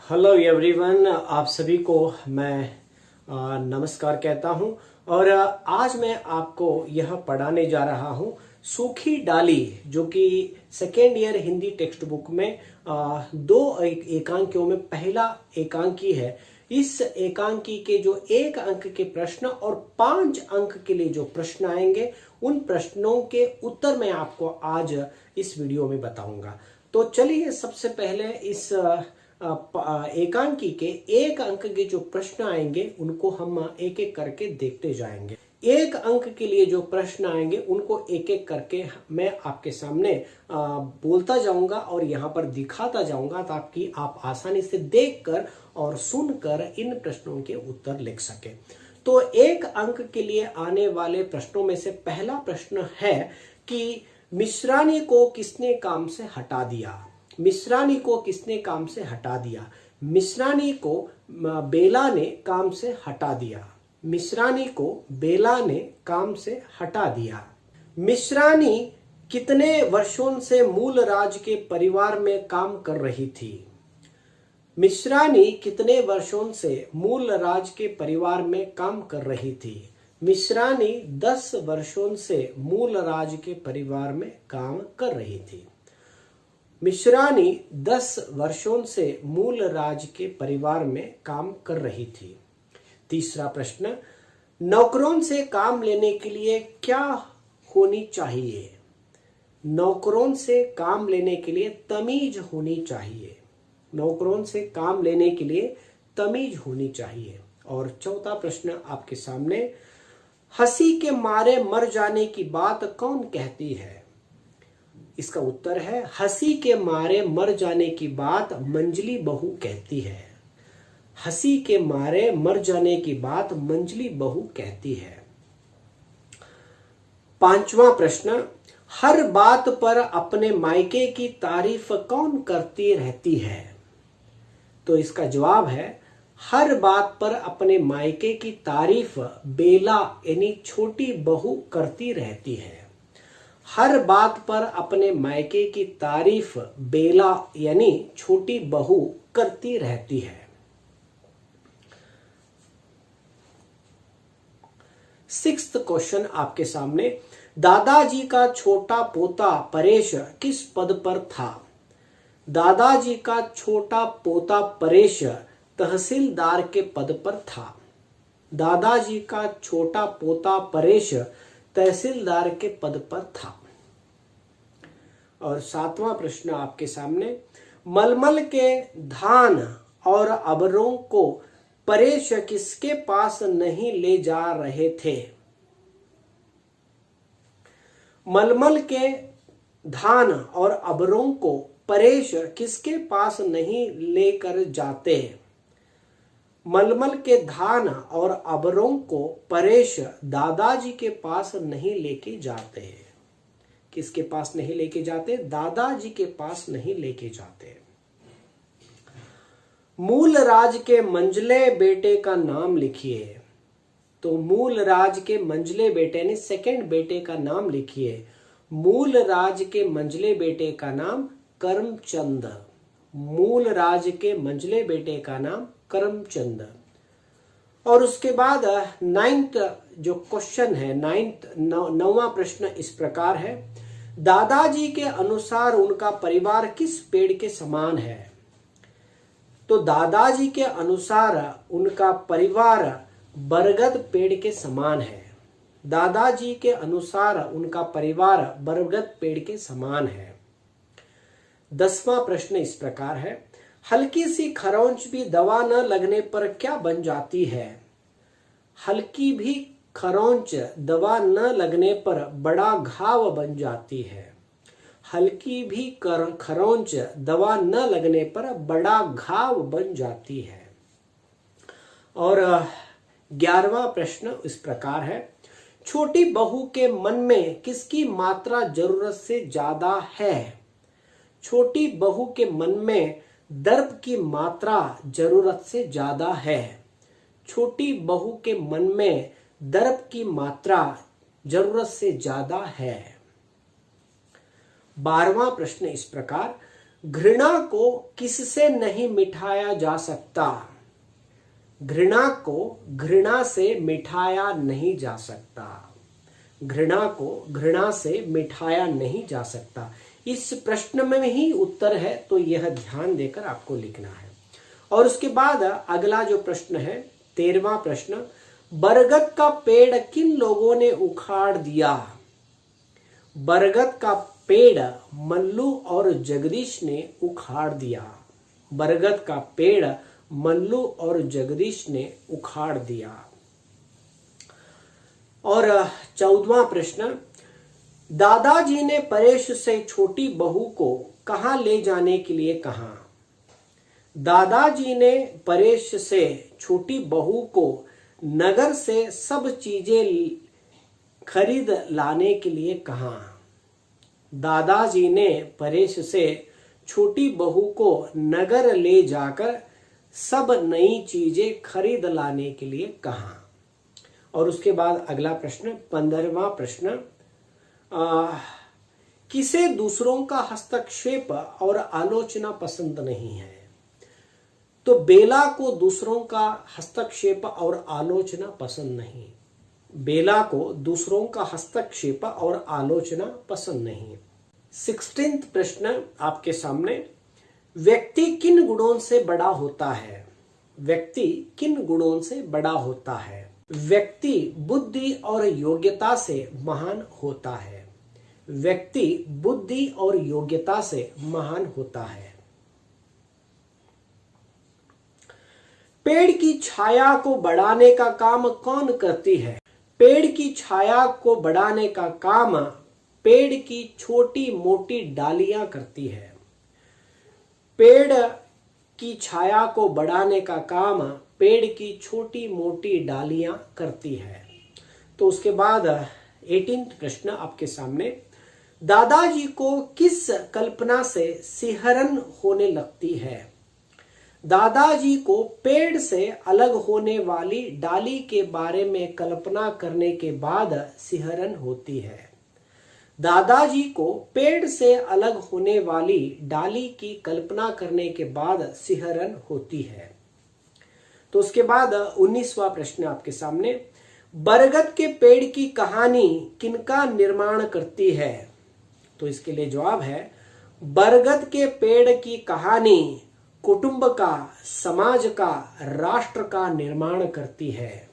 Hello everyone, आप सभी को मैं नमस्कार कहता हूं। और आज मैं आपको यह पढ़ाने जा रहा हूं सूखी डाली, जो कि second year Hindi text book में दो एकांकियों में पहला एकांकी है। इस एकांकी के जो 1 अंक के प्रश्न और 5 अंक के लिए जो प्रश्न आएंगे, उन प्रश्नों के उत्तर मैं आपको आज इस वीडियो में बताऊंगा। तो चलिए सबसे पहले इस एकांकी के 1 अंक के जो प्रश्न आएंगे उनको हम एक एक करके देखते जाएंगे। 1 अंक के लिए जो प्रश्न आएंगे उनको एक एक करके मैं आपके सामने बोलता जाऊंगा और यहाँ पर दिखाता जाऊंगा, ताकि आप आसानी से देखकर और सुनकर इन प्रश्नों के उत्तर लिख सके। तो 1 अंक के लिए आने वाले प्रश्नों में से पहला प्रश्न है कि मिश्रानी को किसने काम से हटा दिया। मिश्रानी को किसने काम से हटा दिया। मिश्रानी को बेला ने काम से हटा दिया। मिश्रानी को बेला ने काम से हटा दिया। मिश्रानी कितने वर्षों से मूलराज के परिवार में काम कर रही थी। मिश्रानी कितने वर्षों से मूलराज के परिवार में काम कर रही थी। मिश्रानी 10 वर्षों से मूलराज के परिवार में काम कर रही थी। मिश्रानी 10 वर्षों से मूलराज के परिवार में काम कर रही थी। तीसरा प्रश्न, नौकरों से काम लेने के लिए क्या होनी चाहिए। नौकरों से काम लेने के लिए तमीज होनी चाहिए। नौकरों से काम लेने के लिए तमीज होनी चाहिए। और चौथा प्रश्न आपके सामने, हंसी के मारे मर जाने की बात कौन कहती है। इसका उत्तर है, हंसी के मारे मर जाने की बात मंजली बहू कहती है। हंसी के मारे मर जाने की बात मंजली बहू कहती है। 5वां प्रश्न, हर बात पर अपने मायके की तारीफ कौन करती रहती है। तो इसका जवाब है, हर बात पर अपने मायके की तारीफ बेला यानी छोटी बहू करती रहती है। हर बात पर अपने मायके की तारीफ बेला यानी छोटी बहू करती रहती है। 6th क्वेश्चन आपके सामने, दादाजी का छोटा पोता परेश किस पद पर था। दादाजी का छोटा पोता परेश तहसीलदार के पद पर था। दादाजी का छोटा पोता परेश तहसीलदार के पद पर था। और 7वां प्रश्न आपके सामने, मलमल के धान और अबरों को परेश किसके पास नहीं ले जा रहे थे। मलमल के धान और अबरों को परेश किसके पास नहीं लेकर जाते। मलमल के धान और अबरों को परेश दादाजी के पास नहीं लेके जाते। किसके पास नहीं लेके जाते। दादाजी के पास नहीं लेके जाते। मूलराज के मंझले बेटे का नाम लिखिए। तो मूलराज के मंझले बेटे यानी सेकंड बेटे का नाम लिखिए। मूलराज के मंझले बेटे का नाम करमचंद। मूलराज के मंझले बेटे का नाम करमचंद। और उसके बाद 9th जो क्वेश्चन है, 9वां प्रश्न इस प्रकार है, दादाजी के अनुसार उनका परिवार किस पेड़ के समान है। तो दादाजी के अनुसार उनका परिवार बरगद पेड़ के समान है। दादाजी के अनुसार उनका परिवार बरगद पेड़ के समान है। 10वां प्रश्न इस प्रकार है, हल्की सी खरोंच भी दवा न लगने पर क्या बन जाती है। हल्की भी खरोंच दवा न लगने पर बड़ा घाव बन जाती है। हल्की भी खरोंच दवा न लगने पर बड़ा घाव बन जाती है। और 11वां प्रश्न इस प्रकार है, छोटी बहू के मन में किसकी मात्रा जरूरत से ज्यादा है। छोटी बहू के मन में दर्प की मात्रा जरूरत से ज्यादा है। छोटी बहू के मन में दर्प की मात्रा जरूरत से ज्यादा है। 12वां प्रश्न इस प्रकार, घृणा को किससे नहीं मिटाया जा सकता? घृणा को घृणा से मिटाया नहीं जा सकता। घृणा को घृणा से मिटाया नहीं जा सकता। इस प्रश्न में ही उत्तर है, तो यह ध्यान देकर आपको लिखना है। और उसके बाद अगला जो प्रश्न है 13वां प्रश्न, बरगद का पेड़ किन लोगों ने उखाड़ दिया? बरगद का पेड़ मल्लू और जगदीश ने उखाड़ दिया। बरगद का पेड़ मल्लू और जगदीश ने उखाड़ दिया। और 14वां प्रश्न, दादाजी ने परेश से छोटी बहू को कहां ले जाने के लिए कहा? दादाजी ने परेश से छोटी बहू को नगर से सब चीजें खरीद लाने के लिए कहा। दादाजी ने परेश से छोटी बहू को नगर ले जाकर सब नई चीजें खरीद लाने के लिए कहा। और उसके बाद अगला प्रश्न 15वां प्रश्न, किसे दूसरों का हस्तक्षेप और आलोचना पसंद नहीं है? तो बेला को दूसरों का हस्तक्षेप और आलोचना पसंद नहीं। बेला को दूसरों का हस्तक्षेप और आलोचना पसंद नहीं। 16वां प्रश्न आपके सामने, व्यक्ति किन गुणों से बड़ा होता है? व्यक्ति किन गुणों से बड़ा होता है? व्यक्ति बुद्धि और योग्यता से महान होता है। व्यक्ति बुद्धि और योग्यता से महान होता है। पेड़ की छाया को बढ़ाने का काम कौन करती है? पेड़ की छाया को बढ़ाने का काम पेड़ की छोटी मोटी डालियां करती है। पेड़ की छाया को बढ़ाने का काम पेड़ की छोटी मोटी डालियां करती है। तो उसके बाद 18वां प्रश्न आपके सामने, दादाजी को किस कल्पना से सिहरन होने लगती है? दादाजी को पेड़ से अलग होने वाली डाली के बारे में कल्पना करने के बाद सिहरन होती है। दादाजी को पेड़ से अलग होने वाली डाली की कल्पना करने के बाद सिहरन होती है। तो उसके बाद 19वां प्रश्न आपके सामने, बरगद के पेड़ की कहानी किनका निर्माण करती है? तो इसके लिए जवाब है, बरगद के पेड़ की कहानी कुटुंब का, समाज का, राष्ट्र का निर्माण करती है।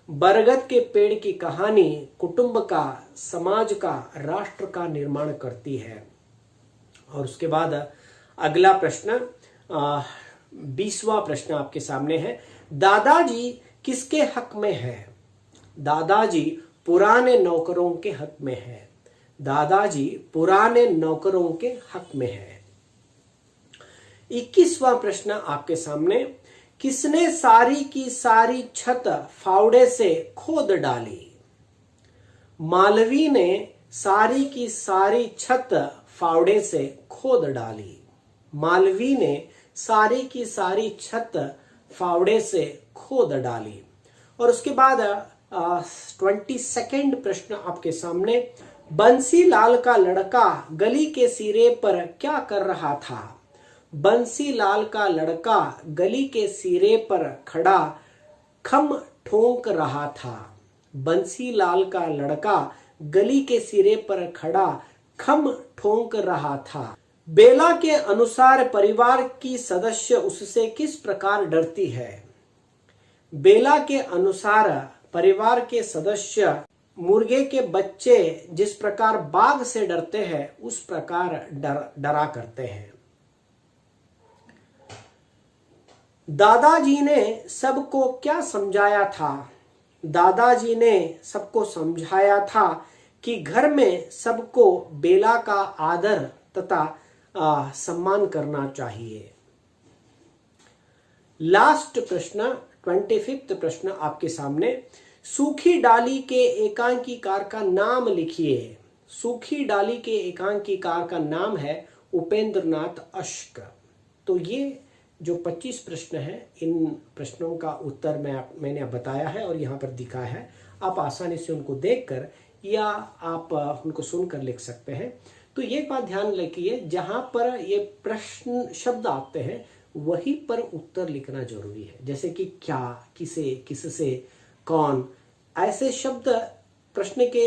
बरगद के पेड़ की कहानी कुटुंब का, समाज का, राष्ट्र का निर्माण करती है। और उसके बाद अगला प्रश्न 20वां प्रश्न आपके सामने है, दादाजी किसके हक में है? दादाजी पुराने नौकरों के हक में है। दादाजी पुराने नौकरों के हक में है। 21वां प्रश्न आपके सामने, किसने सारी की सारी छत फावड़े से खोद डाली? मालवी ने सारी की सारी छत फावड़े से खोद डाली। मालवी ने सारी की सारी छत फावड़े से खोद डाली। और उसके बाद 22वां प्रश्न आपके सामने, बंसीलाल का लड़का गली के सिरे पर क्या कर रहा था? बंसीलाल का लड़का गली के सिरे पर खड़ा खम ठोंक रहा था। बंसीलाल का लड़का गली के सिरे पर खड़ा खम ठोंक रहा था। बेला के अनुसार परिवार की सदस्य उससे किस प्रकार डरती है? बेला के अनुसार परिवार के सदस्य मुर्गे के बच्चे जिस प्रकार बाघ से डरते हैं उस प्रकार डरा करते हैं। दादाजी ने सबको क्या समझाया था? दादाजी ने सबको समझाया था कि घर में सबको बेला का आदर तथा सम्मान करना चाहिए। लास्ट प्रश्न 25वां प्रश्न आपके सामने, सूखी डाली के एकांकीकार का नाम लिखिए। सूखी डाली के एकांकीकार का नाम है उपेंद्रनाथ अश्क। तो ये जो 25 प्रश्न है, इन प्रश्नों का उत्तर मैंने बताया है और यहाँ पर दिखा है। आप आसानी से उनको देखकर या आप उनको सुनकर लिख सकते हैं। तो ये बात ध्यान रखिए, जहां पर ये प्रश्न शब्द आते हैं वहीं पर उत्तर लिखना जरूरी है। जैसे कि क्या, किसे, किससे, कौन, ऐसे शब्द प्रश्न के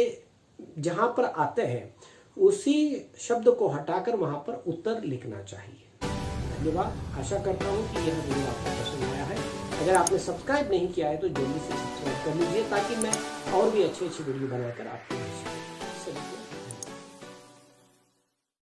जहां पर आते हैं उसी शब्द को हटाकर वहां पर उत्तर लिखना चाहिए। धन्यवाद। आशा करता हूं कि यह वीडियो आपको पसंद आया है। अगर आपने सब्सक्राइब नहीं किया है तो जल्दी से सब्सक्राइब कर लीजिए ताकि मैं और भी अच्छी वीडियो बनाकर आपको दे सकूं।